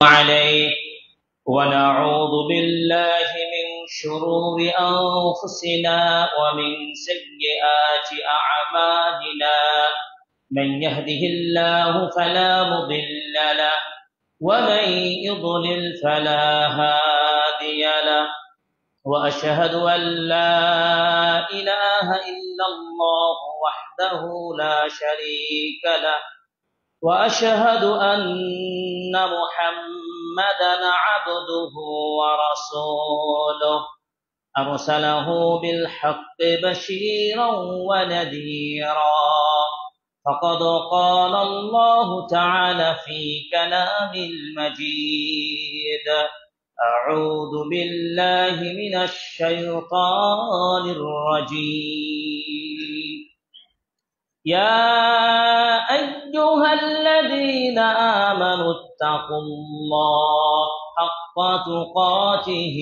عليه ونعوذ بالله من شرور أنفسنا ومن سيئات أعمالنا من يهده الله فلا مضل له ومن يضلل فلا هادي له وأشهد أن لا إله إلا الله وحده لا شريك له وأشهد أن محمدا عبده ورسوله أرسله بالحق بشيرا ونذيرا فقد قال الله تعالى في كلام المجيد أعوذ بالله من الشيطان الرجيم يا أيها الذين آمنوا اتقوا الله حق تقاته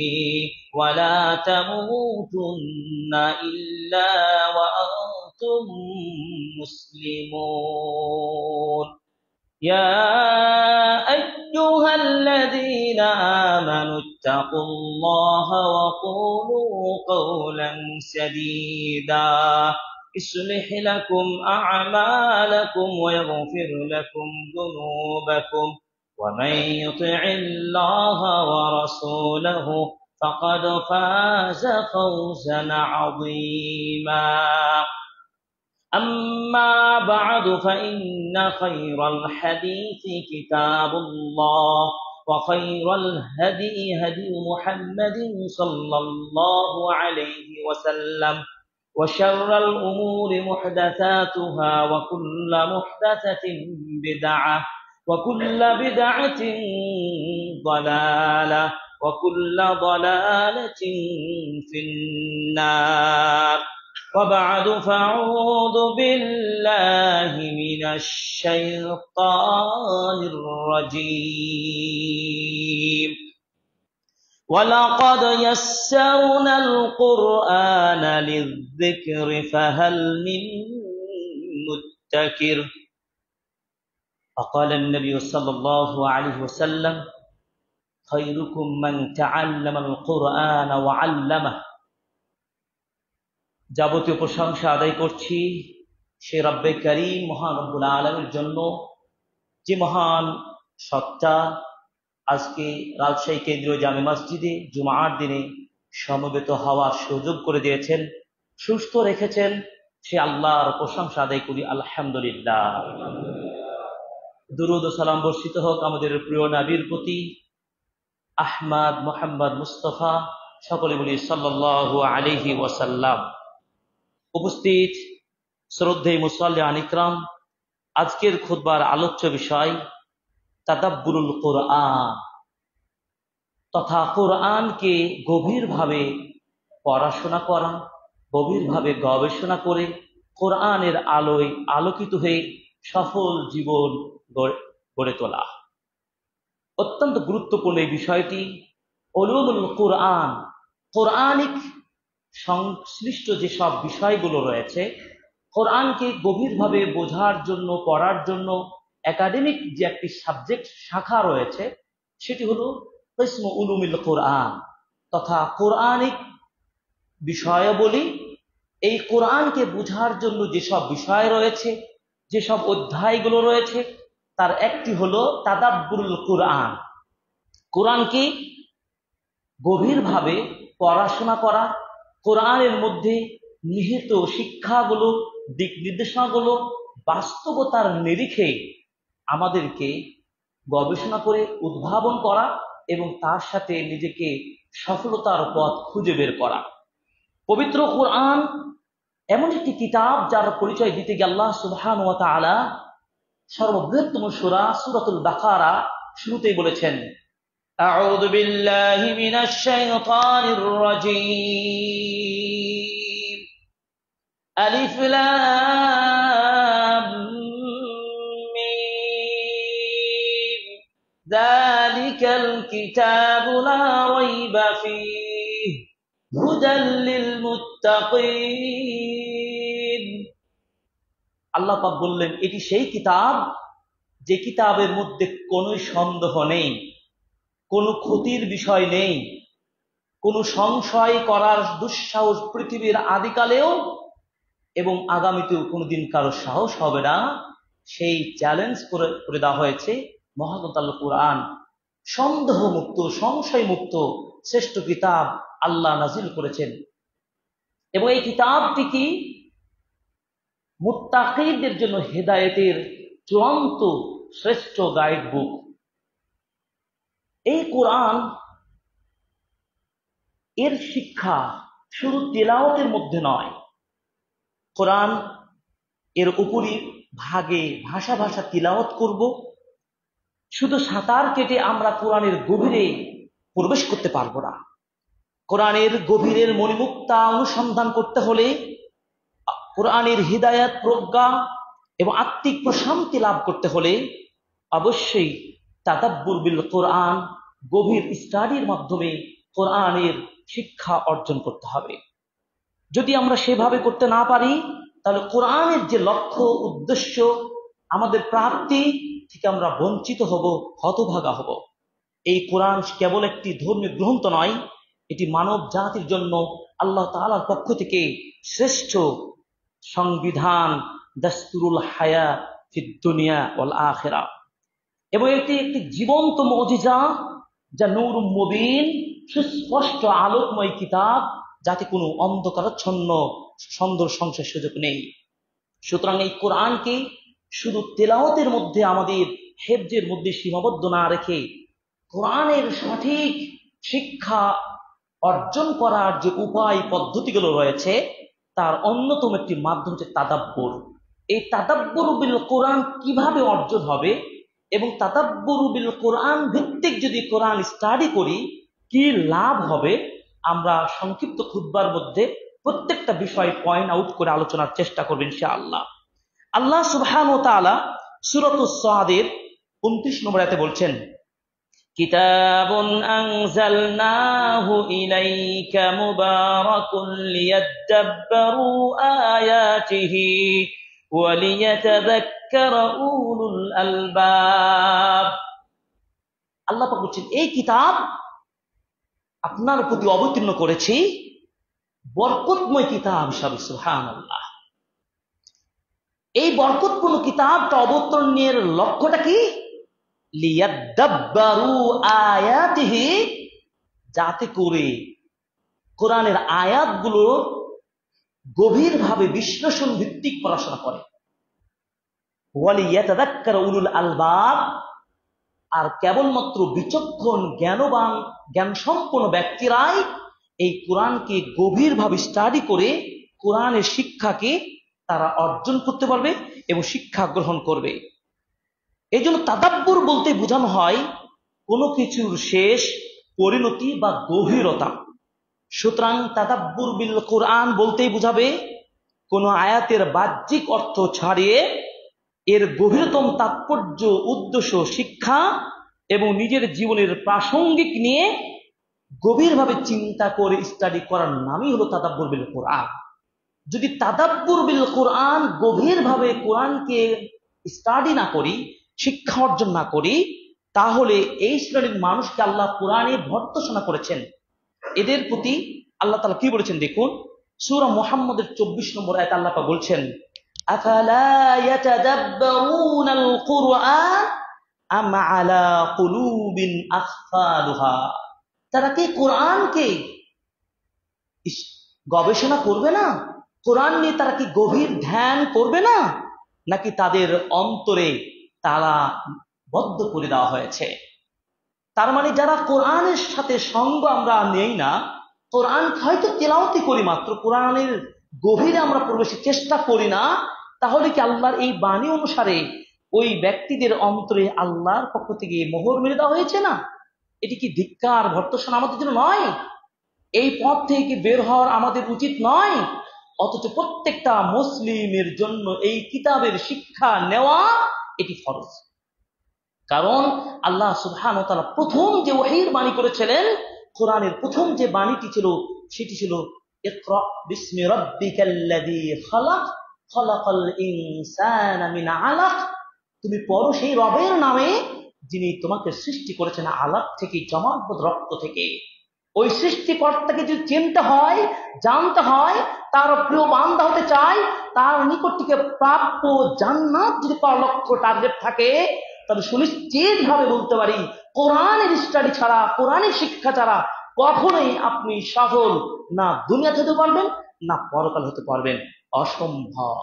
ولا تموتن إلا وأنتم مسلمون يا أيها الذين آمنوا اتقوا الله وقولوا قولا سديدا يصلح لكم أعمالكم ويغفر لكم ذنوبكم ومن يطع الله ورسوله فقد فاز فوزا عظيما أما بعد فإن خير الحديث كتاب الله وخير الهدي هدي محمد صلى الله عليه وسلم وشر الأمور محدثاتها وكل محدثة بدعة وكل بدعة ضلالة وكل ضلالة في النار وبعد فأعوذ بالله من الشيطان الرجيم ولقد يسرنا القرآن للذكر فهل من مدكر فقال النبي صلى الله عليه وسلم خيركم من تعلم القرآن وعلمه যাবতীয় প্রশংসা আদায় করছি সে রব্বে করিম মহান রব্বুল আলামিনের জন্য, যে মহান সত্তা আজকে রাজশাহী কেন্দ্রীয় জামে মসজিদে জুমার দিনে সমবেত হওয়ার সুযোগ করে দিয়েছেন, সুস্থ রেখেছেন। সে আল্লাহর প্রশংসা আদায় করি, আলহামদুলিল্লাহ। দুরূদ ও সালাম বর্ষিত হোক আমাদের প্রিয় নবীর প্রতি, আহমদ মুহাম্মদ মুস্তাফা, সকলে বলি সাল্লাল্লাহু আলাইহি ওয়াসাল্লাম। উপস্থিত শ্রদ্ধেয় মুসাল্লিয়ান ইকরাম, আজকের খুতবার আলোচ্য বিষয় তাদাব্বুরুল কোরআন, তথা কোরআনকে গভীরভাবে পড়াশোনা করা, গভীরভাবে গবেষণা করে কোরআনের আলোয় আলোকিত হয়ে সফল জীবন গড়ে তোলা। অত্যন্ত গুরুত্বপূর্ণ এই বিষয়টি। উলুমুল কোরআন, কোরআনিক সংশ্লিষ্ট যেসব বিষয়গুলো রয়েছে, কোরআনকে গভীরভাবে বোঝার জন্য, পড়ার জন্য একাডেমিক যে একটি সাবজেক্ট শাখা রয়েছে, সেটি হলো কিসমু উলুমুল কোরআন, তথা কোরআনিক বিষয়াবলী। এই কোরআনকে বোঝার জন্য যেসব বিষয় রয়েছে, যেসব অধ্যায়গুলো রয়েছে, তার একটি হলো তাদাব্বুরুল কোরআন। কোরআনকে গভীরভাবে পড়াশোনা করা, কোরআনের মধ্যে নিহিত শিক্ষাগুলো, দিক নির্দেশনাগুলো বাস্তবতার নিরিখে আমাদেরকে গবেষণা করে উদ্ভাবন করা এবং তার সাথে নিজেকে সফলতার পথ খুঁজে বের করা। পবিত্র কোরআন এমন একটি কিতাব যার পরিচয় দিতে গিয়ে আল্লাহ সুবহানাহু ওয়া তাআলা সর্ববৃহত্তম সূরা সূরাতুল বাকারা শুরুতেই বলেছেন, আউযু বিল্লাহি মিনাশ শাইতানির রাজীম, আলিফ লাম মিম, যালিকাল কিতাবু লা রাইবা ফীহি হুদাল লিল মুত্তাকিন। আল্লাহ পাক বললেন, এটি সেই কিতাব যে কিতাবের মধ্যে কোনো সন্দেহ নেই, কোনো ক্ষতির বিষয় নেই, কোনো সংশয় করার দুঃসাহস পৃথিবীর আদিকালেও এবং আগামীতেও কোনোদিন কারো সাহস হবে না। সেই চ্যালেঞ্জ করে দেওয়া হয়েছে মহাগ্রন্থ আল কোরআন। সন্দেহ মুক্ত, সংশয় মুক্ত শ্রেষ্ঠ কিতাব আল্লাহ নাজিল করেছেন, এবং এই কিতাবটি কি মুত্তাকিদের জন্য হেদায়েতের চূড়ান্ত শ্রেষ্ঠ গাইড বুক। এই কোরআন এর শিক্ষা শুধু তেলাওয়াতের মধ্যে নয়, কোরআন এর উপরই ভাগে ভাষা ভাষা তিলাওয়াত করব। শুধু সাঁতার কেটে আমরা কোরআনের গভীরে প্রবেশ করতে পারবো না। কোরআনের গভীরের মণিমুক্তা অনুসন্ধান করতে হলে, কোরআনের হিদায়াত, প্রজ্ঞা এবং আত্মিক প্রশান্তি লাভ করতে হলে অবশ্যই তাদাব্বুর বিল কোরআন, গভীর স্টাডির মাধ্যমে কোরআনের শিক্ষা অর্জন করতে হবে। যদি আমরা সেভাবে করতে না পারি, তাহলে কোরআনের যে লক্ষ্য উদ্দেশ্য আমাদের প্রাপ্তি থেকে আমরা বঞ্চিত হব, হতভাগা হব। এই কোরআন কেবল একটি ধর্মীয় গ্রন্থ নয়, এটি মানব জাতির জন্য আল্লাহ তাআলার পক্ষ থেকে শ্রেষ্ঠ সংবিধান, দাস্তুরুল হায়া ফিদ দুনিয়া ওয়াল আখিরা, এবং এটি একটি জীবন্ত মুজিজা, যা নূরুম মুবিন, সুস্পষ্ট আলোকময় কিতাব, যাতে কোনো অন্ধকারাচ্ছন্ন সন্দেহ সংশয়ের সুযোগ নেই। সুতরাং এই কোরআনকে শুধু তেলাওয়াতের মধ্যে, আমাদের হেফজের মধ্যে সীমাবদ্ধ না রেখে কোরআনের সঠিক শিক্ষা অর্জন করার যে উপায় পদ্ধতিগুলো রয়েছে, তার অন্যতম একটি মাধ্যম হচ্ছে তাদাব্বুর। এই তাদাব্বুর বিল কোরআন কিভাবে অর্জন হবে, এবং তাদাব্বুর বিল কোরআন ভিত্তিক যদি কোরআন স্টাডি করি কি লাভ হবে, আমরা সংক্ষিপ্ত খুতবার মধ্যে প্রত্যেকটা বিষয় পয়েন্ট আউট করে আলোচনার চেষ্টা করবেন ইনশাআল্লাহ। আল্লাহ সুবহানাহু ওয়া তাআলা সূরাতুস সাদের 29 নম্বর আয়াতে বলছেন, কিতাবুন আনজালনাহু ইলাইকা মুবারাকুন লিয়াদাব্বারু আয়াতিহি ওয়া লিয়াতাযাক্কারা উলুল আলবাব। আল্লাহ পাক বলছেন, এই কিতাব আপনার প্রতি অবতীর্ণ করেছি বরকতময় কিতাব হিসাবে। সুবহানাল্লাহ। এই বরকতপূর্ণ কিতাবটা অবতীর্ণের লক্ষ্যটা কি? লিয়াদাব্বারু আয়াতিহি, যাতে করে কোরআনের আয়াতগুলো গভীরভাবে বিশ্লেষণ ভিত্তিক পড়াশোনা করে। ওয়া লিয়াতাযাক্কারা উলুল আলবাব, আর কেবলমাত্র বিচক্ষণ, জ্ঞানবান, জ্ঞানসম্পন্ন ব্যক্তিরাই এই কোরআনকে গভীরভাবে স্টাডি করে কোরআনের শিক্ষাকে তারা অর্জন করতে পারবে এবং শিক্ষা গ্রহণ করবে। এই জন্য তাদাব্বুর বলতে বোঝানো হয় কোনো কিছুর শেষ, পরিণতি বা গভীরতা। সুতরাং তাদাব্বুর বিল কোরআন বলতেই বোঝাবে কোন আয়াতের বাহ্যিক অর্থ ছাড়িয়ে এর গভীরতম তাৎপর্য, উদ্দেশ্য, শিক্ষা এবং নিজের জীবনের প্রাসঙ্গিক নিয়ে গভীরভাবে চিন্তা করে স্টাডি করার নামই হলো তাদাব্বুর বিল কোরআন। যদি তাদাব্বুর বিল কোরআন গভীরভাবে কোরআনকে স্টাডি না করি, শিক্ষা অর্জন না করি, তাহলে এই শ্রেণীর মানুষকে আল্লাহ কোরআনে ভর্ৎসনা করেছেন। এদের প্রতি আল্লাহ তাআলা কি বলেছেন দেখুন, সূরা মুহাম্মদের 24 নম্বর আয়াতে আল্লাহ পাক বলছেন, আফালা ইয়াতাদাব্বারুনাল কুরআন আম আলা কুলুবিন আকফালুহা। তারা কি কোরআনকে গবেষণা করবে না? কোরআন নিয়ে তারা কি গভীর ধ্যান করবে না, নাকি তাদের অন্তরে তালা বদ্ধ করে দেওয়া হয়েছে? তার মানে যারা কোরআনের সাথে সঙ্গ আমরা নেই না, কোরআন হয়তো তেলাওয়াতি করি মাত্র, কোরআনের গভীরে আমরা প্রবেশের চেষ্টা করি না, তাহলে কি আল্লাহর এই বাণী অনুসারে ওই ব্যক্তিদের অন্তরে আল্লাহর পক্ষ থেকে মোহর মেরে দেওয়া হয়েছে না? এটি কি ধিক্কার, ভর্ৎসনা আমাদের জন্য নয়? এই পথ থেকে বের হওয়ার আমাদের উচিত নয়? অথচ প্রত্যেকটা মুসলিমের জন্য এই কিতাবের শিক্ষা নেওয়া এটি ফরজ। কারণ আল্লাহ সুবহানাহু ওয়া তাআলা প্রথম যে ওহীর বাণী করেছিলেন, কোরআনের প্রথম যে বাণীটি ছিল সেটি ছিল ইকরা বিসমি রাব্বিকাল্লাযী খালাক খালাকাল ইনসানা মিন আলাক। তুমি পড়ো সেই রবের নামে যিনি তোমাকে সৃষ্টি করেছেন আলাপ থেকে, জমাটবদ্ধ রক্ত থেকে। ওই সৃষ্টিকর্তাকে যদি চিনতে হয়, জানতে হয়, তার প্রিয় বান্দা হতে চায়, তার নিকট থেকে প্রাপ্য জান্নাত যদি পাওয়ার লক্ষ্য টার্গেট থাকে, তাহলে সুনিশ্চিত ভাবে বলতে পারি কোরআনের স্টাডি ছাড়া, কোরআনের শিক্ষা ছাড়া কখনোই আপনি সফল না দুনিয়াতে হতে পারবেন না পরকাল হতে পারবেন, অসম্ভব।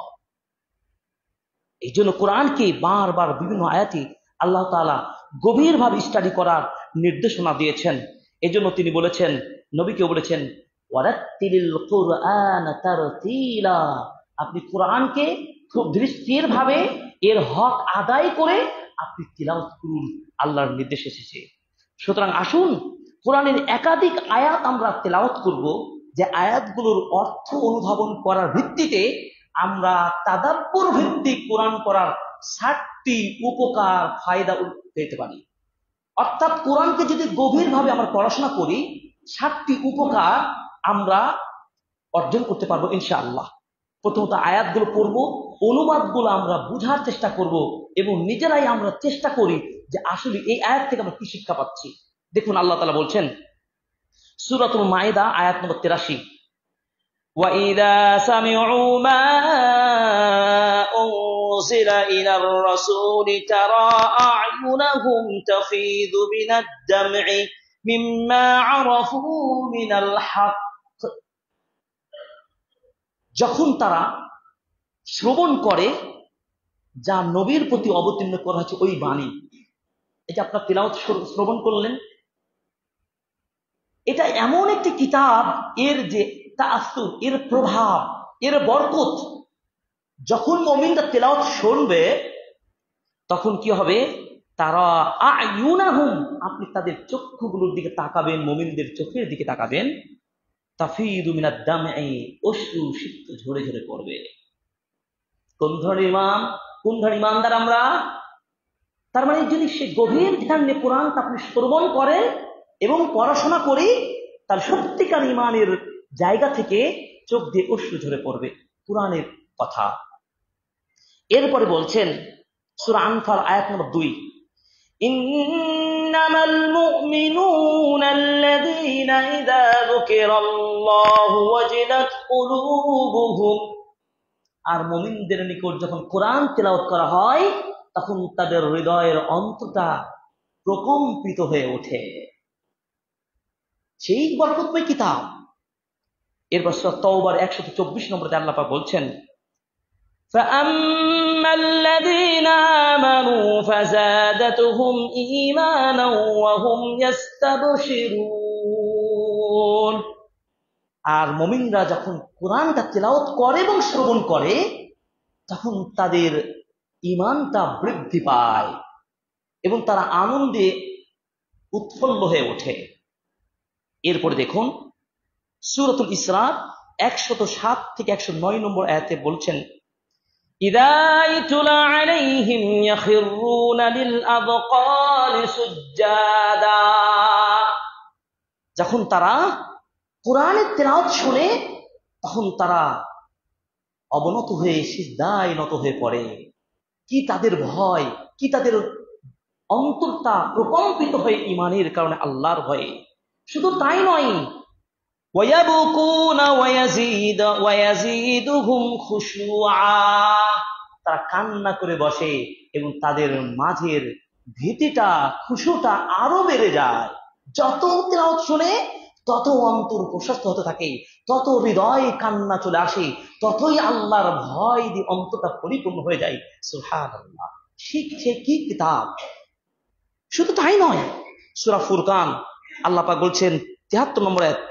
এই জন্য কোরআনকে বারবার বিভিন্ন আয়াতে আল্লাহ তাআলা গভীরভাবে স্টাডি করার নির্দেশনা দিয়েছেন। এই জন্য তিনি বলেছেন, নবীকে বলেছেন, ওয়ারাত্তিলিল কুরআন তারতিলা, আপনি কোরআনকে খুব ধীর ভাবে এর হক আদায় করে আপনি তিলাওয়াত করুন, আল্লাহর নির্দেশ এসেছে। সুতরাং আসুন কোরআনের একাধিক আয়াত আমরা তেলাওয়াত করব, যে আয়াতগুলোর অর্থ অনুধাবন করার ভিত্তিতে আমরা তাদাব্বুর ভিত্তিক কোরআন পড়ার 7টি উপকার ফায়দা পেতে পারি। অর্থাৎ কোরআনকে যদি গভীরভাবে আমরা পড়াশোনা করি, 7টি উপকার আমরা অর্জন করতে পারবো ইনশাআল্লাহ। প্রথমত আয়াতগুলো পড়বো, অনুবাদগুলো আমরা বুঝার চেষ্টা করব, এবং নিজেরাই আমরা চেষ্টা করি যে আসলে এই আয়াত থেকে আমরা কি শিক্ষা পাচ্ছি। দেখুন আল্লাহ তাআলা বলছেন সূরাতুল মাইদা আয়াত নম্বর 83, وَإِذَا سَمِعُوا مَا أُنزِلَ إِلَى الرَّسُولِ تَرَى أَعْيُنَهُمْ تَفِيضُ مِنَ الدَّمْعِ مِمَّا عَرَفُوا مِنَ الْحَقِّ, যখন তারা শ্রবণ করে যা নবীর প্রতি অবতীর্ণ করা হয়েছে ওই বাণী। এটা আপনার তিলাওয়াত শ্রবণ করলেন, এটা এমন একটি কিতাব, এর যে তাআসসুর, এর প্রভাব, এর বরকত, যখন মুমিনরা তিলাওয়াত শুনবে তখন কি হবে, তারা আয়ুনাহুম, আপনি তাদের চক্ষুগুলোর দিকে তাকাবেন, মুমিনদের চোখের দিকে তাকাবেন, তাফিদু মিনাদ দামঈ, অশ্রু সিক্ত ঝরে ঝরে পড়বে। কোন ধরনের ইমান, কোন ধরনের ইমানদার আমরা? তার মানে যদি সে গভীর ধ্যান নিয়ে কোরআনটা আপনি শ্রবণ করেন এবং পড়াশোনা করি, তার সত্যিকার ইমানের জায়গা থেকে চোখ দিয়ে অশ্রু ঝরে পড়বে কোরআনের কথা। এরপরে বলছেন সূরা আনফাল আয়াত নম্বর 2, ইন্নামাল মুমিনুনা আল্লাযীনা ইযা যুকিরাল্লাহু ওয়াজিলাত কুলুবুহুম, আর মুমিনদের নিকট যখন কোরআন তেলাওয়াত করা হয় তখন তাদের হৃদয়ের অন্তরটা প্রকম্পিত হয়ে ওঠে। সেই বরকতময় কিতাব। এরপর সূরা তাওবার 124 নম্বরে আল্লাহ পাক বলছেন, فَأَمَّا الَّذِينَ آمَنُوا فَزَادَتْهُمْ إِيمَانًا وَهُمْ يَسْتَبْشِرُونَ, আর মুমিনরা যখন কোরআনটা তেলাওয়াত করে এবং শ্রবণ করে তখন তাদের ঈমানটা বৃদ্ধি পায় এবং তারা আনন্দে উৎফুল্ল হয়ে ওঠে। এরপরে দেখুন সূরাতুল ইসরা 107 থেকে 109 নম্বর আয়াতে বলছেন, ইযা ইতুলা আলাইহিম ইয়াখিরুনা লিল আযকানি সুজ্জাদা, যখন তারা কোরআনের তেলাওয়াত শুনে তখন তারা অবনত হয়ে সিজদায় নত হয়ে পড়ে। কি তাদের ভয়, কি তাদের অন্তরটা প্রকম্পিত হয়ে ঈমানের কারণে, আল্লাহর ভয়ে। শুধু তাই নয়, ওয়ায়াবকুনা ওয়ায়াজিদুহুম খুশুআ, তারা কান্না করে বসে এবং তাদের মাঝের ভীতিটা, খুশুটা আরো বেড়ে যায়। যত তেলাওয়াত শুনে তত অন্তর প্রশস্ত হতে থাকে, তত হৃদয়ে কান্না চলে আসে, ততই আল্লাহর ভয় দিয়ে অন্তরটা পরিপূর্ণ হয়ে যায়। সুবহানাল্লাহ, শিখছে কি কিতাব! শুধু তাই নয়, সূরা ফুরকান আল্লাহ পাক বলছেন 73 নম্বর আয়াত,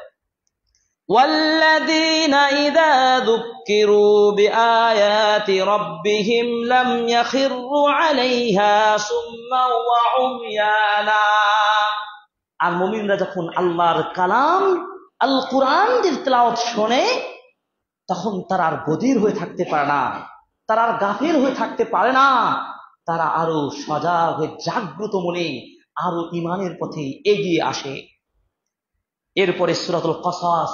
ওয়াল্লাযীনা ইযা যুক্কিরু বিআয়াতি রাব্বিহিম লাম ইয়াখিরু আলাইহা সুম্মান ওয়া উময়ানা, আর মুমিনরা যখন আল্লাহর কালাম আল কোরআনের তেলাওয়াত শোনে তখন তারা আর বধির হয়ে থাকতে পারে না, তারা আর গাফিল হয়ে থাকতে পারে না, তারা আরো সজাগ হয়ে জাগ্রত মনে আরো ঈমানের পথে এগিয়ে আসে। এরপরে সূরাতুল কসাস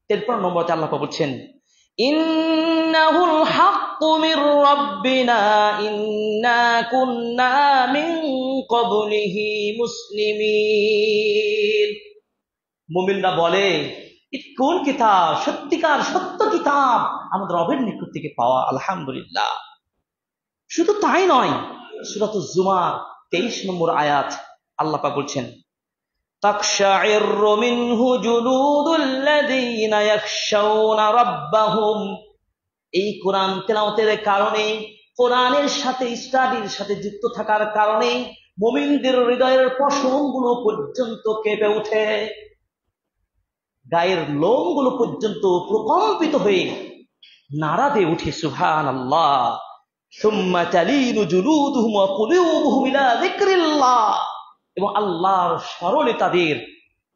53 নম্বরে আল্লাহ বলছেন, ইন্নাহুল হাক্কু মির রাব্বিনা ইন্না কুন্না মিন ক্বাবলিহি মুসলিমিন। মুমিনরা বলে, কোন কিতাব? সত্যিকার সত্য কিতাব আমাদের রবের নিকট থেকে পাওয়া, আলহামদুলিল্লাহ। শুধু তাই নয়, সূরাতুজ জুমার 23 নম্বর আয়াত আল্লাহ পাক বলছেন, তাকশাইরু মিনহু জুলুদুল্লাযীনা ইয়াখশাউনা রাব্বাহুম। এই কোরআন তেলাওয়াতের কারণে, কোরআনের সাথে স্টাডির সাথে যুক্ত থাকার কারণে মুমিনদের হৃদয়ের পশমগুলো পর্যন্ত কেঁপে ওঠে, গায়ের লোমগুলো পর্যন্ত প্রকম্পিত হয়ে নাড়া দিয়ে উঠে, সুবহানাল্লাহ। সুম্মা তালিনু জুলুদুহুম ওয়া কুলুবুহুম ইলা যিকরিল্লাহ। এবং আল্লাহর স্মরণে তাদের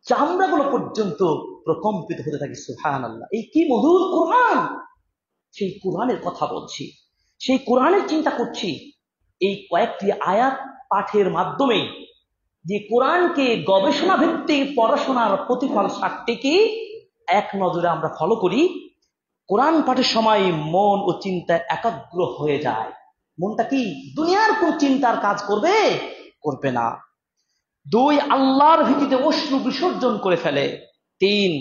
চামড়াগুলো পর্যন্ত প্রকম্পিত হতে থাকে, সুবহানাল্লাহ। এই কি মধুর কোরআন! সেই কোরআনের কথা বলছি, সেই কোরআনের চিন্তা করছি। এই কয়েকটি আয়াত পাঠের মাধ্যমে যে কোরআনকে গবেষণা ভিত্তিক পড়াশোনার প্রতিফল সাতটিকে এক নজরে আমরা ফলো করি, কোরআন পাঠের সময় মন ও চিন্তা একাগ্র হয়ে যায়। মনটা কি দুনিয়ার কোন চিন্তার কাজ করবে? করবে না। 2, আল্লাহর ভীতিতে অশ্রু বিসর্জন করে ফেলে। 3,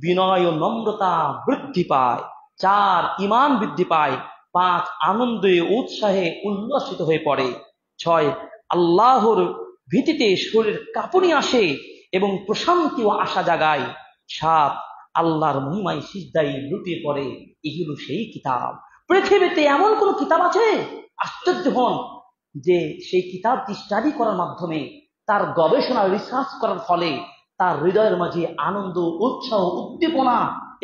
বিনয় ও নম্রতা বৃদ্ধি পায়। 4, ঈমান বৃদ্ধি পায়। 5, আনন্দে উৎসাহে উল্লসিত হয়ে পড়ে। 6, আল্লাহর ভীতিতে শরীর কাঁপুনি আসে এবং প্রশান্তি ও আশা জাগায়। 7, আল্লাহর মহিমায় সিজদায় লুটিয়ে পড়ে। এগুলো সেই কিতাব। পৃথিবীতে এমন কোন কিতাব আছে? আশ্চর্য হন যে সেই কিতাবটি স্টাডি করার মাধ্যমে, তার গবেষণা রিসার্চ করার ফলে তার হৃদয়ের মাঝে আনন্দ, উৎসাহ, উদ্দীপনা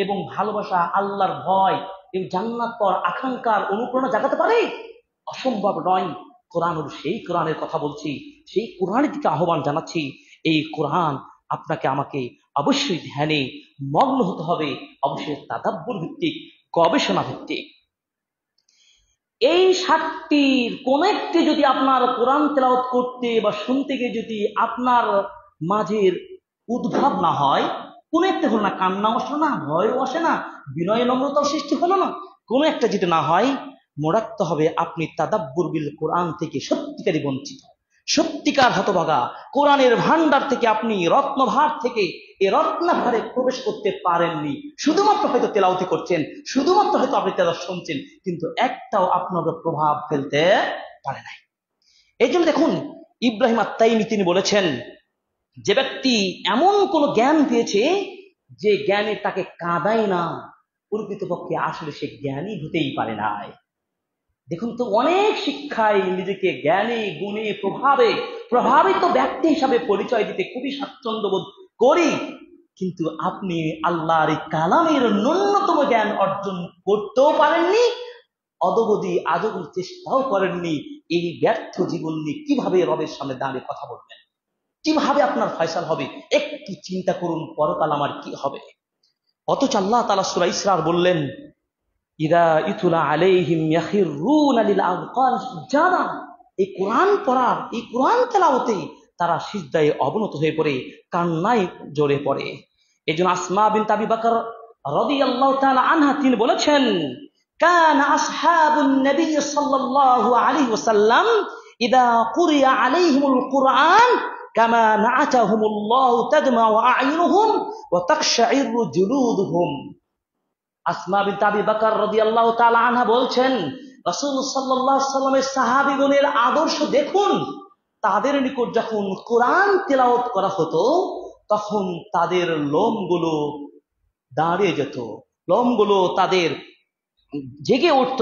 এবং ভালোবাসা, আল্লাহর ভয় এবং জান্নাত পর আকাঙ্ক্ষার অনুপ্রেরণা জাগাতে পারে? অসম্ভব নয়। কোরআন হল সেই কোরআনের কথা বলছি, সেই কোরআনের দিকে আহ্বান জানাচ্ছি। এই কোরআন আপনাকে আমাকে অবশ্যই ধ্যানে মগ্ন হতে হবে, অবশ্যই তাদাব্বুর ভিত্তিক, গবেষণা ভিত্তিক। এই 7টির কোন একটি যদি আপনার কোরআন তেলাওয়াত করতে বা শুনতে গিয়ে যদি আপনার মাঝের উদ্ভাব না হয়, কোন একটা হলো না, কান্না আসলো না, ভয়ও আসে না, বিনয় নম্রতার সৃষ্টি হলো না, কোন একটা যদি না হয়, মনে রাখতে হবে আপনি তাদাব্বুর বিল কোরআন থেকে সত্যিকারই বঞ্চিত, সত্যিকার হতভাগা। কোরআনের ভান্ডার থেকে আপনি, রত্নভার থেকে এই রত্নাভারে প্রবেশ করতে পারেননি। শুধুমাত্র হয়তো তেলাওয়াতি করছেন, শুধুমাত্র হয়তো আপনি তেলাওয়াত শুনছেন, কিন্তু একটাও আপনার প্রভাব ফেলতে পারে নাই। এই জন্য দেখুন, ইব্রাহিম আত-তাইমি তিনি বলেছেন, যে ব্যক্তি এমন কোন জ্ঞান পেয়েছে যে জ্ঞানে তাকে কাঁদায় না, প্রকৃতপক্ষে আসলে সে জ্ঞানী হতেই পারে নাই। দেখুন তো, অনেক শিক্ষায় নিজেকে জ্ঞানী, গুণী, প্রভাবিত ব্যক্তি হিসাবে পরিচয় দিতে খুবই স্বাচ্ছন্দ্য বোধ করি, কিন্তু আপনি আল্লাহর এই কালামের ন্যূনতম জ্ঞান অর্জন করতেও পারেননি, অদবধি আজও চেষ্টাও করেননি। এই ব্যর্থ জীবন নিয়ে কিভাবে রবের সামনে দাঁড়িয়ে কথা বলবেন? কিভাবে আপনার ফয়সাল হবে? একটু চিন্তা করুন, পরকাল আমার কি হবে? অথচ আল্লাহ তাআলা সূরা ইসরার বললেন, ইদা ইতুলা আলাইহিম ইয়াখিরুনা লিল আযকান সুজাদা। এই কোরআন পড়ার, এই কোরআন তেলাওয়াতে তারা সিজদায় অবনত হয়ে পড়ে, কান্নায় জড়ে পড়ে। এজন্য আসমা বিনত আবি বকর রাদিয়াল্লাহু তাআলা আনহা তিনি বলেছেন, কানা আসহাবুন নবী সাল্লাল্লাহু আলাইহি ওয়াসাল্লাম ইদা কুরিয়া আলাইহিমুল কুরআন কামা নাআতাহুমুল্লাহু তাদমাউ আ'ইনুহুম ওয়া তাকশাইরু জুলুদুহুম। আসমা বিনত আবি বকর রাদিয়াল্লাহু তাআলা আনহা বলছেন, রাসূল সাল্লাল্লাহু আলাইহি ওয়াসাল্লামের সাহাবীগণের আদর্শ দেখুন। তাদের নিকট যখন কোরআন তেলাওয়াত করা হতো, তখন তাদের লোমগুলো দাঁড়িয়ে যেত, লোমগুলো তাদের জেগে উঠত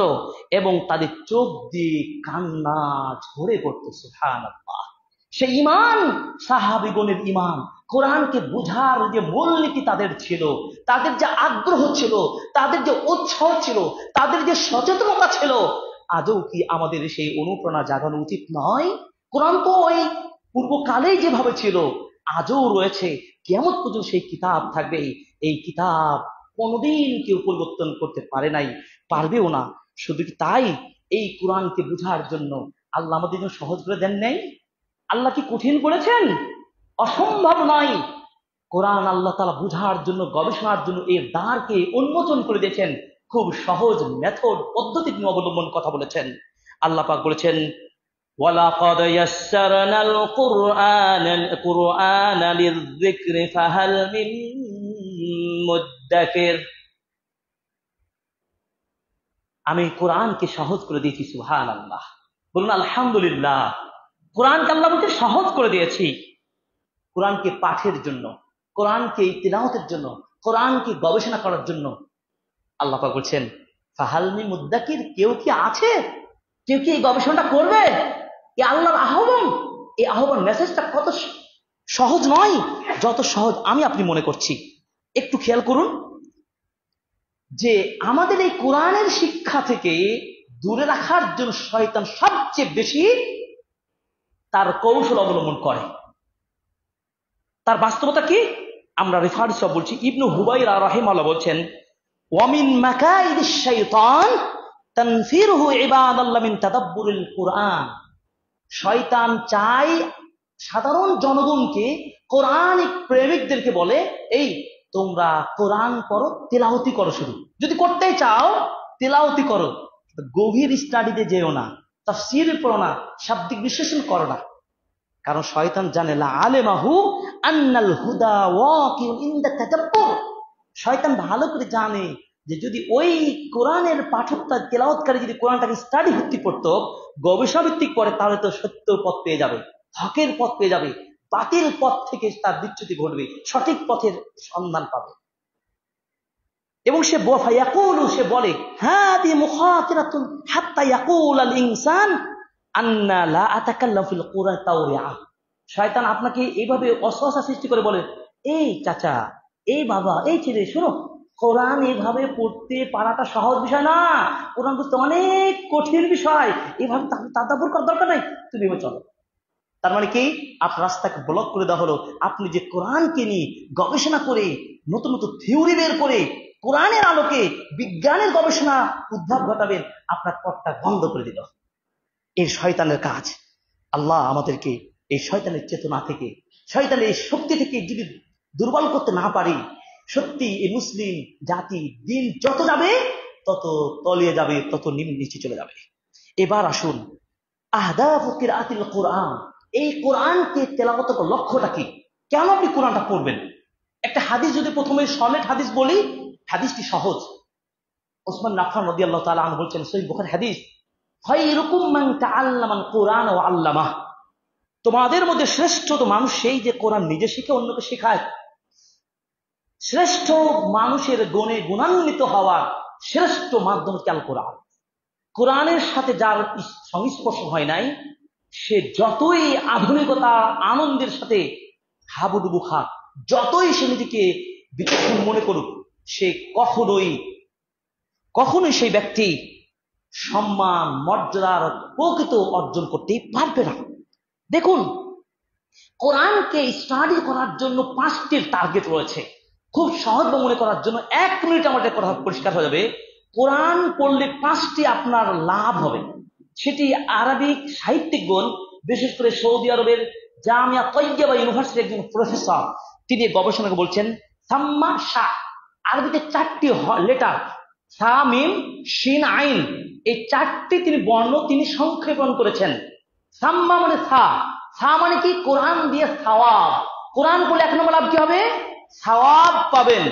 এবং তাদের চোখ দিয়ে কান্না ঝরে পড়তো। সুবহানাল্লাহ। সে ঈমান, সাহাবীগণের ঈমান, কোরআনকে বোঝার যে মূলনীতি তাদের ছিল, তাদের যে আগ্রহ ছিল, তাদের যে উৎসাহ ছিল, তাদের যে সচেতনতা ছিল, আদৌ কি আমাদের সেই অনুপ্রেরণা জাগানো উচিত নয়? কোরআন তো ওই পূর্বকালেই যেভাবে ছিল আজও রয়েছে, কিয়ামত পর্যন্ত সেই কিতাব থাকবে। এই কিতাব কোনদিন কেউ পরিবর্তন করতে পারে নাই, পারবেও না। শুধু কি তাই, এই কোরআনকে বোঝার জন্য আল্লাহ আমাদের জন্য সহজ করে দেন নাই? আল্লাহ কি কঠিন করেছেন? অসম্ভব নয়। কোরআন আল্লাহ তাআলা বুঝার জন্য, গবেষণার জন্য এর দ্বারকে উন্মোচন করে দিয়েছেন। খুব সহজ মেথড পদ্ধতি তিনি অবলম্বন কথা বলেছেন। আল্লাহ পাক বলেছেন, ওয়ালাকাদ ইয়াসসারনাল কুরআনা লিযিকরি ফাহাল মিন মুদ্দাকির। আমি কোরআনকে সহজ করে দিয়েছি। সুবহানাল্লাহ, বলুন আলহামদুলিল্লাহ। কোরআনকে আল্লাহ বলতে সহজ করে দিয়েছি। কোরআনকে পাঠের জন্য, কোরআনকে তিলাওয়াতের জন্য, কোরআনকে গবেষণা করার জন্য আল্লাহ পাক বলছেন ফাহাল মিন মুদ্দাকির, কেউ কি আছে, কেউ কি এই গবেষণাটা করবে? এই আল্লাহর আহ্বান, এই আহ্বান মেসেজটা কত সহজ নয়, যত সহজ আমি আপনি মনে করছি। একটু খেয়াল করুন যে আমাদের এই কোরআনের শিক্ষা থেকে দূরে রাখার জন্য শয়তান সবচেয়ে বেশি তার কৌশল অবলম্বন করে। তার বাস্তবতা কি? আমরা রেফারেন্স বলছি, ইবনু হুবাইরা রাহিমাহুল্লাহ বলছেন, ওয়ামিন মাকাইদিশ শাইতান তানফিরহু ইবাদাল্লাহ মিন তাদাব্বুরিল কুরআন। শয়তান চায় সাধারণ জনগণকে, কোরআনিক প্রেমিকদেরকে বলে, এই তোমরা কোরআন পড়ো, তেলাওয়াতি করো, শুধু যদি করতে চাও তেলাওয়াতি করো, গভীর স্টাডিতে যেও না, তাফসীর পড়ো না, শাব্দিক বিশ্লেষণ করো না। কারণ শয়তান জানে লা আলেমাহু আন্নাল হুদা ওয়াকিউন ইনদা তাদাব্বুর। শয়তান ভালো করে জানে যে যদি ওই কোরআনের পাঠকটা, তেলাওয়াতকারী যদি কোরআনটাকে স্টাডি ভিত্তিক পড়তো, গবেষণা ভিত্তিক পড়ে, তাহলে তো সত্য পথ পেয়ে যাবে, হকের পথ পেয়ে যাবে, বাতিল পথ থেকে তার বিচ্যুতি ঘটবে, সঠিক পথের সন্ধান পাবে। এবং সে সে বলে হাদি মুখাতিরাতুন হাত্তা ইয়াকুল আল ইনসান আন্না লা আতাকাল্লামু ফিল কুরআন তাওরিয়া। শয়তান আপনাকে এইভাবে অসওয়াসা সৃষ্টি করে বলে, এই চাচা, এই বাবা, এই ছেলে, শোনো, কোরআন এভাবে পড়তে পারাটা সহজ বিষয় না, কোরআন বুঝতে অনেক কঠিন বিষয়, এভাবে তাদাব্বুর করার দরকার নাই, তুমি এভাবে চলো। তার মানে কি? আপনার রাস্তাকে ব্লক করে দেওয়া হলো। আপনি যে কোরআনকে নিয়ে গবেষণা করে, নতুন নতুন থিওরি বের করে, কোরআনের আলোকে বিজ্ঞানের গবেষণা উদ্ভাব ঘটাবেন, আপনার পথটা বন্ধ করে দিল। এই শয়তানের কাজ। আল্লাহ আমাদেরকে এই শয়তানের চেতনা থেকে, শয়তানের এই শক্তি থেকে যদি দুর্বল করতে না পারি, সত্যি এই মুসলিম জাতি দিন যত যাবে তত তলিয়ে যাবে, তত নিচে চলে যাবে। এবার আসুন, আহদাফু কিরাআতিল কোরআন, এই কোরআনকে তেলাওয়াত করার লক্ষ্যটা কি? কেন আপনি কোরআনটা পড়বেন? একটা হাদিস যদি প্রথমে সনেট হাদিস বলি, হাদিসটি সহজ। ওসমান নাফান রাদিয়াল্লাহু তাআলা আনহু বলছেন, সহিহ বুখারী হাদিস, খায়রুকুম মান তাআল্লামাল কুরআন ওয়া আল্লামাহ। তোমাদের মধ্যে শ্রেষ্ঠ তো মানুষ সেই যে কোরআন নিজে শিখে অন্যকে শেখায়। শ্রেষ্ঠ মানুষের গুণে গুণান্বিত হওয়ার শ্রেষ্ঠ মাধ্যম হচ্ছে আল কোরআন। কোরআনের সাথে যার সংস্পর্শ হয় নাই, সে যতই আধুনিকতা আনন্দের সাথে হাবুডুবু খাক, যতই সে নিজেকে বিচক্ষণ মনে করুক, সে কখনোই সেই ব্যক্তি সম্মান মর্যাদার প্রকৃত অর্জন করতেই পারবে না। দেখুন, কোরআনকে স্টাডি করার জন্য 5টি টার্গেট রয়েছে। খুব সহজ মনে করার জন্য 1 মিনিট আমাদের কথা পরিষ্কার হয়ে যাবে। কোরআন পড়লে 5টি আপনার লাভ হবে। সেটি আরবিক সাহিত্যিকগণ, বিশেষ করে সৌদি আরবের জামিয়া তৈয়বা ইউনিভার্সিটির একজন প্রফেসর, তিনি গবেষণাকে বলছেন সাম্মা শা। আরবিতে 4টি লেটার, সা মিম শিন আইন, এই 4টি তিনি বর্ণ তিনি সংক্ষেপণ করেছেন। সাম্মা মানে সা, সা মানে কি? কোরআন দিয়ে সওয়াব। কোরআন পড়লে 1 নম্বর লাভ কি হবে? সওয়াব পাবেন,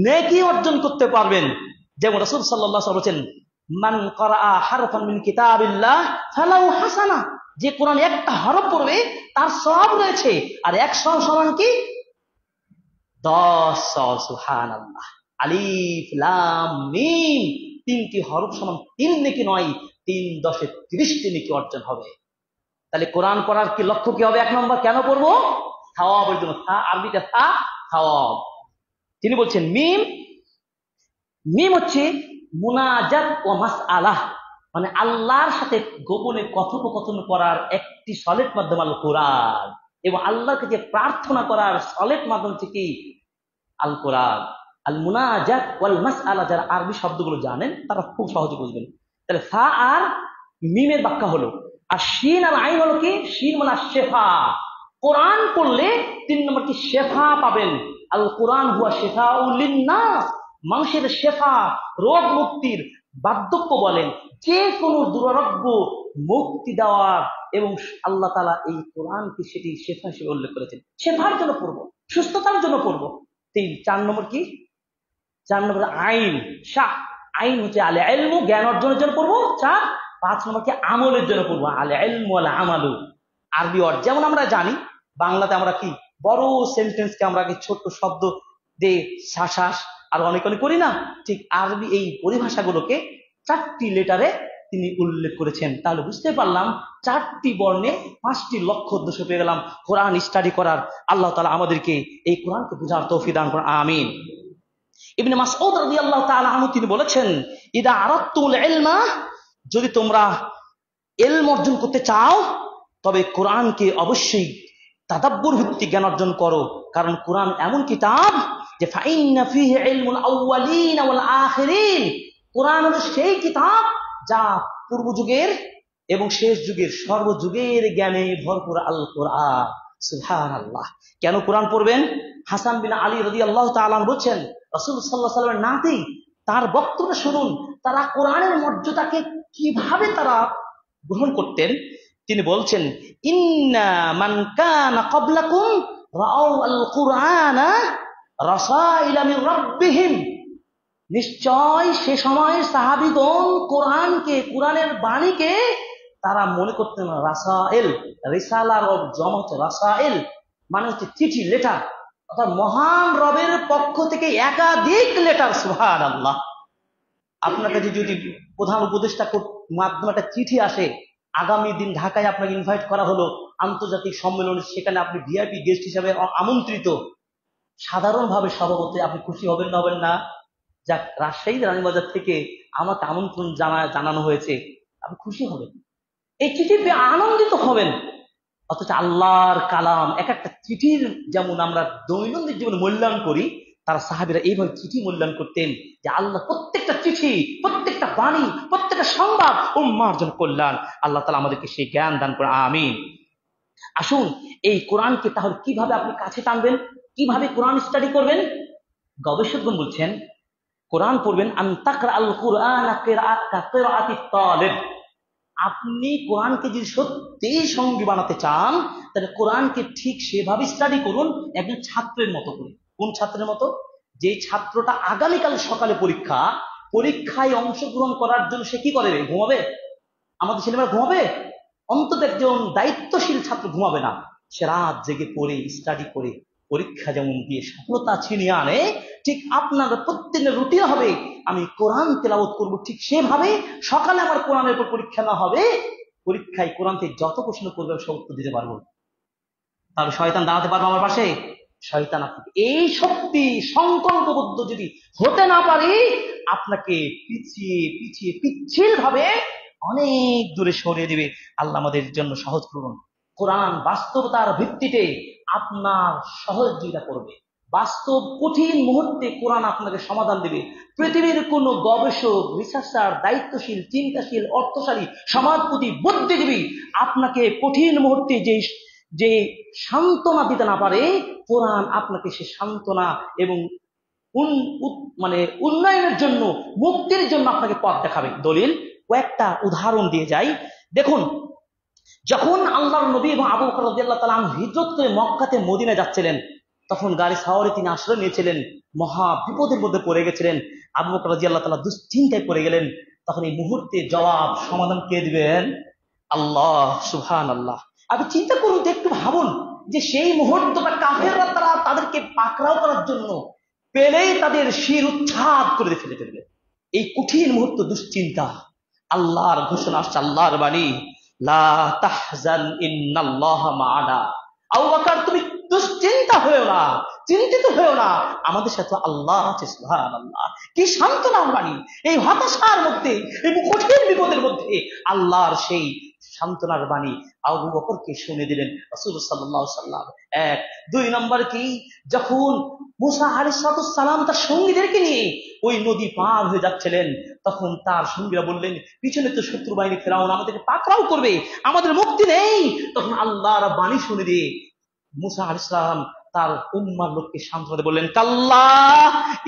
নেকি অর্জন করতে পারবেন। যেমন রাসূল সাল্লাল্লাহু আলাইহি ওয়াসাল্লাম বলেছেন, মান ক্বারাআ হারফান মিন কিতাবিল্লাহ ফালাহু হাসানাহ। যে কোরআন একটা হরফ পড়বে তার সওয়াব রয়েছে, আর 100 সমান কি? 10। সুবহানাল্লাহ। আলিফ লাম মিম, 3টি হরফ সমান 3 নেকি নয়, 3 10 30টি নেকি অর্জন হবে। তাহলে কোরআন পড়ার কি লক্ষ্য কি হবে? 1 নম্বর, কেন পড়বো? সওয়াবের জন্য। আরবিতে সওয়াব। তিনি বলছেন মিম হচ্ছে মুনাজাত ও মাসআলাহ, মানে আল্লাহর সাথে গোপনে কথোপকথন করার একটি সলিড মাধ্যম আল কোরআন, এবং আল্লাহকে যে প্রার্থনা করার সলিড মাধ্যম থেকে আল কোরআন। আল মুনাজাত ওয়াল মাসআলা, যারা আরবি শব্দগুলো জানেন তারা খুব সহজে বুঝবেন। তাহলে ফা আর মিমের ব্যাখ্যা হলো। আর শিন আর আইন হলো কি? শিন মানে শেফা। কোরআন পড়লে 3 নম্বর কি? শেফা পাবেন। আল কোরআন হুয়া শিফাউল লিন্নাস, মানুষের শেফা, রোগ মুক্তির, বার্ধক্য বলেন, যে কোনো দুরারোগ্য মুক্তি দেওয়ার, এবং আল্লাহ তাআলা এই কোরআনকে সেটি শেফা হিসেবে উল্লেখ করেছেন। শেফার জন্য পড়বো, সুস্থতার জন্য পড়বো। 3, 4 নম্বর কি? 4 নম্বর আইন, শাহ। আইন হচ্ছে আলে ইলমু, জ্ঞান অর্জনের জন্য পড়বো। 4, 5 নম্বর কি? আমলের জন্য পড়বো, আলে ইলমু ওয়াল আমালু। আরবি অর্থ যেমন আমরা জানি, বাংলাতে আমরা কি বড় সেন্টেন্সকে আমরা কি ছোট্ট শব্দ দিয়ে শ্বাস আর অনেক অনেক করি না, ঠিক আরবি এই পরিভাষাগুলোকে 4টি লেটারে তিনি উল্লেখ করেছেন। তাহলে বুঝতে পারলাম 4টি বর্ণে 5টি লক্ষ্য উদ্দেশ্য পেয়ে গেলাম কোরআন স্টাডি করার। আল্লাহ তাআলা আমাদেরকে এই কোরআনকে বুঝার তৌফিক দান করুন, আমিন। ইবনে মাসউদ রাদিয়াল্লাহু তাআলা আনহু তিনি বলেছেন, ইদা আরাদতুল ইলমা, যদি তোমরা ইলম অর্জন করতে চাও তবে কোরআনকে অবশ্যই তাদাব্বুর ভিত্তিক জ্ঞান অর্জন করো। কারণ কোরআন এমন কিতাব যে ফাইন্না ফীহি ইলমুল আউয়ালিন ওয়াল আখিরিন, কোরআন হলো সেই কিতাব যা পূর্ব যুগের এবং শেষ যুগের সর্বযুগের জ্ঞানে ভরপুর। আল কোরআন, সুবহানাল্লাহ। কেন কোরআন পড়বেন? হাসান বিন আলী রাদিয়াল্লাহু তাআলা বলছেন, রাসূল সাল্লাল্লাহু আলাইহি ওয়াসাল্লামের নাতি, তার বক্তব্য শুনুন, তারা কোরআনের মর্যাদাকে কিভাবে তারা গ্রহণ করতেন। তিনি বলছেন, ইন্না মান কানা ক্বাবলাকুম রাআউ আল কুরআনা রাসাইলা মির রাব্বিহিম, নিশ্চয় সে সময় সাহাবীগণ কোরআনকে, কোরআনের বাণীকে তারা মনে করতেন রাসাইল, রিসালার জমা হচ্ছে রাসাইল, মানে হচ্ছে চিঠি, লেটার, অর্থাৎ মহান রবের পক্ষ থেকে একাধিক লেটার। সুবহানাল্লাহ। আপনার কাছে যদি প্রধান উপদেষ্টা মাধ্যমে একটা চিঠি আসে, আগামী দিন ঢাকায় আপনাকে ইনভাইট করা হলো আন্তর্জাতিক সম্মেলনে, সেখানে আপনি ভিআইপি গেস্ট হিসাবে আমন্ত্রিত, সাধারণভাবে স্বভাবতই আপনি খুশি হবেন না, হবেন না? যাক, রাজশাহী রানীবাজার থেকে আমাকে আমন্ত্রণ জানানো হয়েছে, আপনি খুশি হবেন, এই চিঠি পেয়ে আনন্দিত হবেন। অথচ আল্লাহর কালাম, এক একটা চিঠির যেমন আমরা দৈনন্দিন জীবনে মূল্যায়ন করি, তারা সাহাবীরা এইভাবে চিঠি মূল্যায়ন করতেন যে আল্লাহ প্রত্যেকটা চিঠি, প্রত্যেকটা বাণী, প্রত্যেকটা সংবাদ উম্মাহর জন্য কল্যাণ। আল্লাহ তাআলা আমাদেরকে সেই জ্ঞান দান করে, আমিন। আসুন, এই কোরআনকে তাহলে কিভাবে আপনি কাছে টানবেন, কিভাবে কোরআন স্টাডি করবেন? গবেষকগণ বলছেন, কোরআন পড়বেন আন তাকরা আল কুরআন কিরাআতিত তালিব। আপনি কোরআনকে যদি সত্যি সঙ্গী বানাতে চান, তাহলে কোরআনকে ঠিক সেভাবে স্টাডি করুন একজন ছাত্রের মতো করে। কোন ছাত্রের মতো? যে ছাত্রটা আগামীকাল সকালে পরীক্ষায় অংশগ্রহণ করার জন্য সে কি করে? ঘুমাবে? আমাদের ছেলেমেয়েরা ঘুমাবে? অন্তত একজন দায়িত্বশীল ছাত্র ঘুমাবে না, সে রাত জেগে পড়ে স্টাডি করে পরীক্ষা যেমন দিয়ে সফলতা ছিনিয়ে আনে, ঠিক আপনার প্রত্যেকের রুটিন হবে আমি কোরআন তেলাওয়াত করব, ঠিক সেভাবে সকালে আমার কোরআনের উপর পরীক্ষা না হবে, পরীক্ষায় কোরআন থেকে যত প্রশ্ন করবে সব উত্তর দিতে পারবো। তাহলে শয়তান দাঁড়াতে পারবো আমার পাশে? শয়তান আপনাকে এই শক্তি সংকল্পবদ্ধ যদি হতে না পারি, আপনাকে পিছিয়ে পিছিয়ে পিচ্ছিল ভাবে অনেক দূরে সরিয়ে দিবে। আল্লাহ আমাদের জন্য সহজ করুন। কোরআন বাস্তবতার ভিত্তিতে আপনার সহযোগিতা করবে। বাস্তব কঠিন মুহূর্তে কোরআন আপনাকে সমাধান দেবে। পৃথিবীর কোন গবেষক, রিসার্চার, দায়িত্বশীল, চিন্তাশীল, অর্থশালী, সমাজপতি, বুদ্ধিজীবী আপনাকে কঠিন মুহূর্তে যে সান্ত্বনা দিতে না পারে, কোরআন আপনাকে সে সান্ত্বনা এবং উন্নয়নের জন্য, মুক্তির জন্য আপনাকে পথ দেখাবে। দলিল কয়েকটা উদাহরণ দিয়ে যাই। দেখুন, যখন আল্লাহর নবী এবং আবু বকর রাদিয়াল্লাহু তাআলা আনহু হিজরত করে মক্কাতে মদিনায় যাচ্ছিলেন, তখন গাড়ি সাওয়ারে তিনি আশ্রয় নিয়েছিলেন, মহা বিপদের মধ্যে পড়ে গেছিলেন। আবু বকর রাদিয়াল্লাহু তাআলা দুশ্চিন্তায় পড়ে গেলেন। তখন এই মুহূর্তে জবাব সমাধান কে দিবেন? আল্লাহ, সুবহানাল্লাহ। আপনি চিন্তা করুন তো, একটু ভাবুন যে সেই মুহূর্তটা কাফেররা তারা তাদেরকে পাকড়াও করার জন্য পেলেই তাদের শির উচ্ছাদ করে ফেলে দেবে। এই কঠিন মুহূর্ত, দুশ্চিন্তা, আল্লাহর ঘোষণা আসছে, আল্লাহর বাণী, লা তাহজান ইন্নাল্লাহা মা'ানা। আবু বকর, তুমি দুশ্চিন্তা হয়েও না, চিন্তিত হয়েও না, আমাদের সাথে আল্লাহ আছে। সুবহানাল্লাহ, কি সান্ত্বনার বাণী! এই হতাশার মধ্যে, এই কঠিন বিপদের মধ্যে আল্লাহর সেই সান্ত্বনার বাণী আবু বকরকে শুনে দিলেন রাসূল সাল্লাল্লাহু আলাইহি ওয়াসাল্লাম। 1 2 নম্বর কি, যখন মুসা আলাইহিস সালাম তার সঙ্গীদেরকে নিয়ে ওই নদী পার হয়ে যাচ্ছিলেন, তখন তার সঙ্গীরা বললেন, পিছনে তো শত্রু বাহিনী ফেরাউন আমাদেরকে পাকড়াও করবে, আমাদের মুক্তি নেই। তখন আল্লাহর বাণী শুনে দিয়ে মুসা আলাইহিস সালাম তার উম্মার লোককে সান্ত্বনা দিয়ে বললেন, কাল্লা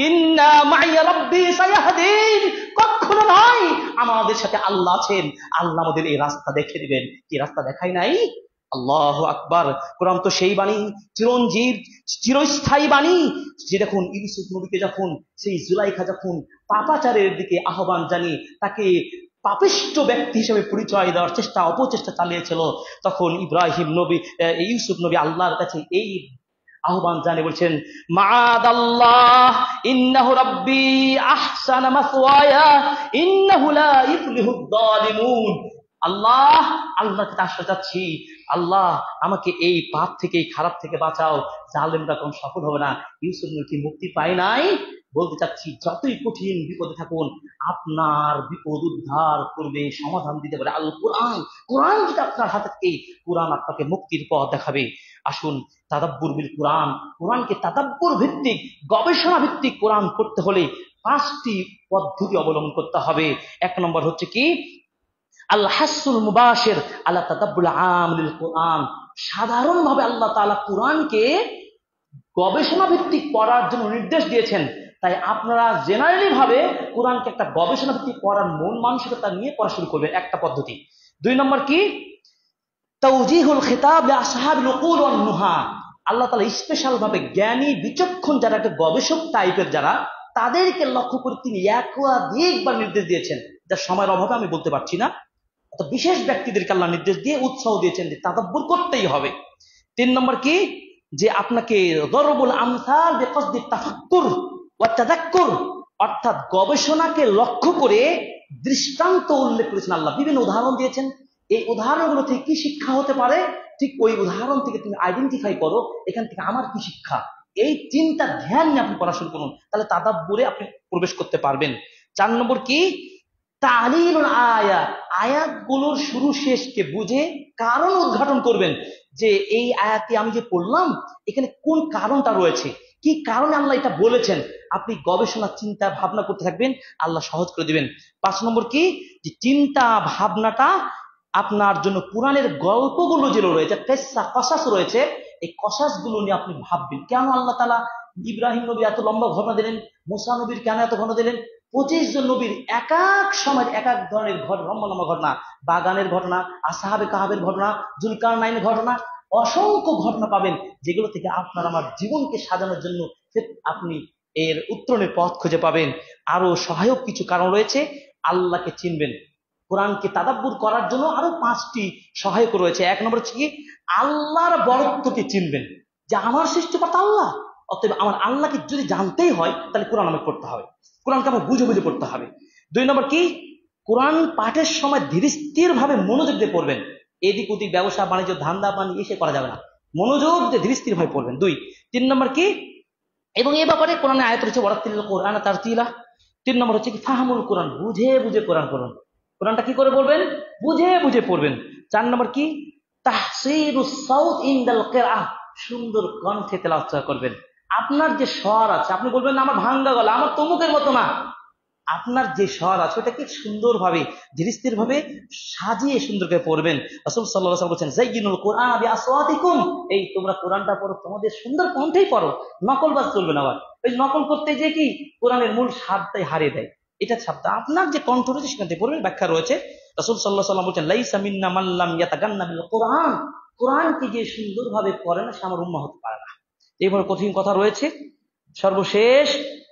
ইন্না মাইয়া রাব্বি সায়াহদিন, কখনো নয়, আমাদের সাথে আল্লাহ আছেন, আল্লাহ আমাদের এই রাস্তা দেখে দিবেন। কি রাস্তা দেখাই নাই? আল্লাহু আকবার। কোরআন তো সেই বাণী, চিরঞ্জীব চিরস্থায়ী বাণী, যে দেখুন ইউসুফ নবীকে যখন সেই জুলাইখা যখন পাপাচারের দিকে আহ্বান জানিয়ে তাকে পাপিষ্ঠ ব্যক্তি হিসেবে পরিচয় দেওয়ার অপচেষ্টা চালিয়েছিল, তখন ইব্রাহিম নবী ইউসুফ নবী আল্লাহর কাছে এই আহ্বান জানিয়ে বলছেন, মাআদাল্লাহ ইন্নাহু রাব্বি আহসানা মাসওয়ায়া ইন্নাহু লা ইফলিহুদ যালিমুন। আল্লাহকে আশ্রয় চাচ্ছি, আল্লাহ আমাকে এই পাপ থেকে, এই খারাপ থেকে বাঁচাও, জালেমরা কোন সফল হবে না। ইউসুফ নবী কি মুক্তি পায় নাই? বলতে চাচ্ছি, যতই কঠিন বিপদে থাকুন, আপনার বিপদ উদ্ধার করবে, সমাধান দিতে পারে আল কোরআন। কোরআন যেটা আপনার হাতে থেকে, কোরআন আপনাকে মুক্তির পথ দেখাবে। আসুন, তাদাব্বুর বিল কোরআন, কোরআনকে তাদাব্বুর ভিত্তিক, গবেষণা ভিত্তিক কোরআন করতে হলে 5টি পদ্ধতি অবলম্বন করতে হবে। 1 নম্বর হচ্ছে কি, আল হাসুল মুবাশির আলা তাদাব্বুল আম লিল কোরআন। সাধারণভাবে আল্লাহ তাআলা কোরআনকে গবেষণা ভিত্তিক পড়ার জন্য নির্দেশ দিয়েছেন, তাই আপনারা জেনারেলি ভাবে কোরআনকে একটা গবেষণা ভিত্তিক পড়ার মন মানসিকতা নিয়ে পড়া শুরু করবেন, একটা পদ্ধতি। 2 নম্বর কি, তাওজিহুল খিতাব লি আসহাবিল উকুল ওয়ান নুহা। আল্লাহ তাআলা স্পেশাল ভাবে জ্ঞানী বিচক্ষণ যারা, একটা গবেষক টাইপের যারা, তাদেরকে লক্ষ্য করে তিনি একাধিকবার নির্দেশ দিয়েছেন, যার সময়ের অভাবে আমি বলতে পারছি না। অত বিশেষ ব্যক্তিদেরকে আল্লাহ নির্দেশ দিয়ে উৎসাহ দিয়েছেন যে তাদাব্বুর করতেই হবে। 3 নম্বর কি, যে আপনাকে দরবুল আমসাল বিকসদি তাফাক্কুর ওয়া তাযাক্কুর, অর্থাৎ গবেষণাকে লক্ষ্য করে দৃষ্টান্ত উল্লেখ করেছেন আল্লাহ, বিভিন্ন উদাহরণ দিয়েছেন। এই উদাহরণগুলো থেকে কি শিক্ষা হতে পারে, ঠিক ওই উদাহরণ থেকে তুমি আইডেন্টিফাই করো, এখান থেকে আমার কি শিক্ষা, এই চিন্তা ধ্যান নিয়ে আপনি পড়াশোনা করুন, তাহলে তাদাব্বুরে আপনি প্রবেশ করতে পারবেন। 4 নম্বর কি, তালিলুল আয়া, আয়াতগুলোর শুরু শেষকে বুঝে কারণ উদ্ঘাটন করবেন, যে এই আয়াতে আমি যে পড়লাম এখানে কোন কারণটা রয়েছে, কি কারণে আল্লাহ এটা বলেছেন। আপনি গবেষণা চিন্তা ভাবনা করতে থাকবেন, আল্লাহ সহজ করে দিবেন। 5 নম্বর কি, যে চিন্তা ভাবনাটা আপনার জন্য কোরআনের গল্পগুলো যেগুলো রয়েছে, কসাস রয়েছে, এই কসাসগুলো নিয়ে আপনি ভাববেন, কেন আল্লাহ তাআলা ইব্রাহিম নবী এত লম্বা ঘটনা দিলেন, মুসা নবীর কেন এত ঘটনা দিলেন, 25 জন নবীর এক এক সময় এক এক ধরনের লম্বা লম্বা ঘটনা, বাগানের ঘটনা, আসহাবে কাহাবের ঘটনা, জুলকারনাইনের ঘটনা, অসংখ্য ঘটনা পাবেন, যেগুলো থেকে আপনার আমার জীবনকে সাজানোর জন্য আপনি এর উত্তরণের পথ খুঁজে পাবেন। আরো সহায়ক কিছু কারণ রয়েছে, আল্লাহকে চিনবেন, কোরআনকে তাদাব্বুর করার জন্য আরো 5টি সহায়ক রয়েছে। 1 নম্বর হচ্ছে কি, আল্লাহর বরত্বকে চিনবেন, যে আমার সৃষ্টিকর্তা আল্লাহ, অতএব আমার আল্লাহকে যদি জানতেই হয় তাহলে কোরআন আমাকে পড়তে হবে, কোরআনকে আমার বুঝে বুঝে পড়তে হবে। 2 নম্বর কি, কোরআন পাঠের সময় ধীরস্থির ভাবে মনোযোগ দিয়ে পড়বেন, এদিক ওদিক ব্যবসা বাণিজ্য ধান্দা পানি এসে করা যাবে না, মনোযোগ দিয়ে ধীরস্থির ভাবে পড়বেন। 2। 3 নম্বর কি, এবং এ ব্যাপারে কোরআনে আয়াত রয়েছে ওয়ারাত্তিলিল কোরআন তারতিলা। 3 নম্বর হচ্ছে কি, ফাহামুল কোরআন, বুঝে বুঝে কোরআন পড়ুন, কোরআনটা কি করে পড়বেন, বুঝে বুঝে পড়বেন। 4 নম্বর কি, তাহসিরুস সাউত ইনদাল কিরাআহ, সুন্দর কণ্ঠে তেলাওয়াত করবেন। আপনার যে স্বর আছে, আপনি বলবেন না আমার ভাঙ্গা গলা, আমার তমুকের মতো না, আপনার যে স্বর আছে ওটাকে সুন্দরভাবে ধীরস্থির ভাবে সাজিয়ে সুন্দর করে পড়বেন। রাসূল সাল্লাল্লাহু আলাইহি ওয়াসাল্লাম বলেছেন, যায়্যিনুল কোরআন বিআসওয়াতিকুম, এই তোমরা কোরআনটা পড়ো তোমাদের সুন্দর কণ্ঠেই পড়ো, নকলবাজ চলবে না। আবার এই নকল করতে যে কি কোরআনের মূল স্বাদটাই হারিয়ে দেয়, এটা ছাড়তে আপনার যে কণ্ঠ রয়েছে সেখান থেকে পড়বেন। ব্যাখ্যা রয়েছে, রাসূল সাল্লাল্লাহু আলাইহি ওয়াসাল্লাম বলেছেন, লাইসা মিন্না মান লাম ইয়াতাগান্না বিল কোরআন, কোরআনকে যে সুন্দরভাবে পড়ে না সে আমার উম্মাহ হতে পারে না। এইভাবে কঠিন কথা রয়েছে। সর্বশেষ,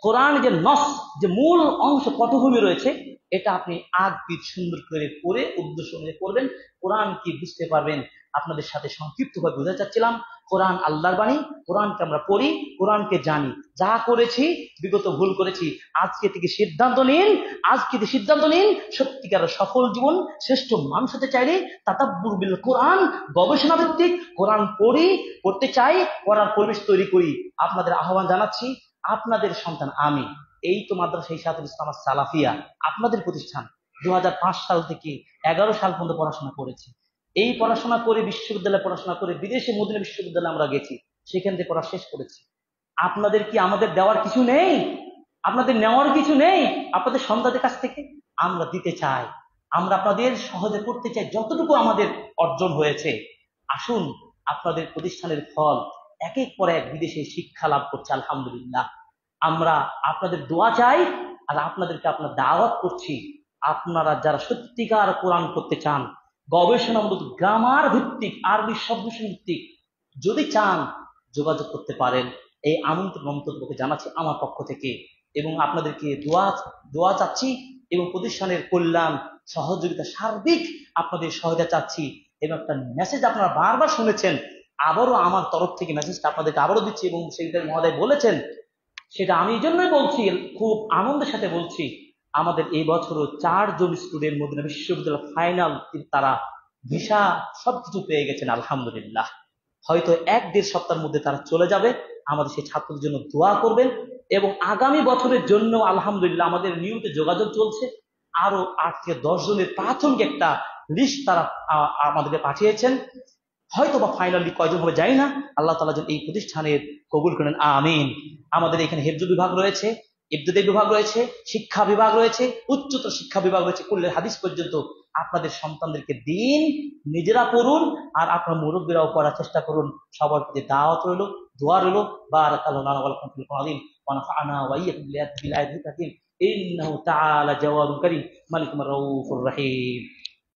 কোরআন যে নস, যে মূল অংশ পটভূমি রয়েছে, এটা আপনি আগ পিঠ সুন্দর করে পড়ে উদ্দেশ্য অনুযায়ী করবেন, কোরআন কি বুঝতে পারবেন। আপনাদের সাথে সংক্ষিপ্ত ভাবে বোঝাতে চাচ্ছিলাম, কোরআন আল্লাহর বাণী, কোরআনকে আমরা পড়ি, কোরআনকে জানি, যা করেছি বিগত ভুল করেছি, আজকে থেকে সিদ্ধান্ত নিন সত্যিকার সফল জীবন, শ্রেষ্ঠ মানুষ হতে চাইলে তাদাব্বুর বিল কোরআন, গবেষণা ভিত্তিক কোরআন পড়ি, পড়তে চাই, পড়ার পরিবেশ তৈরি করি। আপনাদের আহ্বান জানাচ্ছি, আপনাদের সন্তান আমি, এই তো মাদ্রাসা ইশাআতুল ইসলাম সালাফিয়া আপনাদের প্রতিষ্ঠান, 2005 সাল থেকে 11 সাল পর্যন্ত পড়াশোনা করেছি। এই পড়াশোনা করে বিশ্ববিদ্যালয়ে পড়াশোনা করে বিদেশে মদিনা বিশ্ববিদ্যালয়ে আমরা গেছি, সেখান থেকে পড়া শেষ করেছি। আপনাদের কি আমাদের দেওয়ার কিছু নেই? আপনাদের নেওয়ার কিছু নেই? আপনাদের সন্তানদের কাছ থেকে আমরা দিতে চাই, আমরা আপনাদের সহজে করতে চাই যতটুকু আমাদের অর্জন হয়েছে। আসুন, আপনাদের প্রতিষ্ঠানের ফল একের পর এক বিদেশে শিক্ষা লাভ করছে। আলহামদুলিল্লাহ, আমরা আপনাদের দোয়া চাই আর আপনাদেরকে আপনার দাওয়াত করছি। আপনারা যারা সত্যিকার কোরআন করতে চান, গবেষণামূলক গ্রামার ভিত্তিক, আরবি শব্দ ভিত্তিক যদি চান, যোগাযোগ করতে পারেন। এই আমন্ত্রণ মন্তব্যকে জানাচ্ছি আমার পক্ষ থেকে, এবং আপনাদেরকে দোয়া দোয়া চাচ্ছি, এবং প্রতিষ্ঠানের কল্যাণ সহযোগিতা সার্বিক আপনাদের সহায়তা চাচ্ছি। এবং একটা মেসেজ আপনারা বারবার শুনেছেন, আবারও আমার তরফ থেকে মেসেজটা আপনাদেরকে আবারও দিচ্ছি, এবং সেটা মহোদয় বলেছেন, সেটা আমি এই জন্যই বলছি, খুব আনন্দের সাথে বলছি। আমাদের এই বছরও 4 জন স্টুডেন্ট মদিনা বিশ্ববিদ্যালয় ফাইনাল, তারা ভিসা সবকিছু পেয়ে গেছেন আলহামদুলিল্লাহ। হয়তো 1-1.5 সপ্তাহের মধ্যে তারা চলে যাবে। আমাদের সেই ছাত্রদের জন্য দোয়া করবেন, এবং আগামী বছরের জন্য আলহামদুলিল্লাহ আমাদের নিয়মিত যোগাযোগ চলছে। আরো 8 থেকে 10 জনের প্রাথমিক একটা লিস্ট তারা আমাদেরকে পাঠিয়েছেন। হয়তো বা ফাইনালি কয়জন হবে জানি না, আল্লাহ তাআলা যেন এই প্রতিষ্ঠানের কবুল করেন, আমিন। আমাদের এখানে হেফজ বিভাগ রয়েছে, ইবতেদায়ী বিভাগ রয়েছে, শিক্ষা বিভাগ রয়েছে, উচ্চতর শিক্ষা বিভাগ রয়েছে, কুল্লে হাদিস পর্যন্ত। আপনাদের সন্তানদেরকে দিন, নিজেরা পড়ুন, আর আপনার মুরব্বীরাও পড়ার চেষ্টা করুন। সবার প্রতি দাওয়াত রইল, দোয়া রইল। বারাকাল্লাহু লানা ওয়া লাকুম ফিল কোরআনিল ওয়া নাফা'না ওয়া ইয়্যাকুম বিল আয়াতিল হাকীম ইন্নাহু তাআলা জাওয়াদুন কারীম মালিকুর রাউফুর রহিম।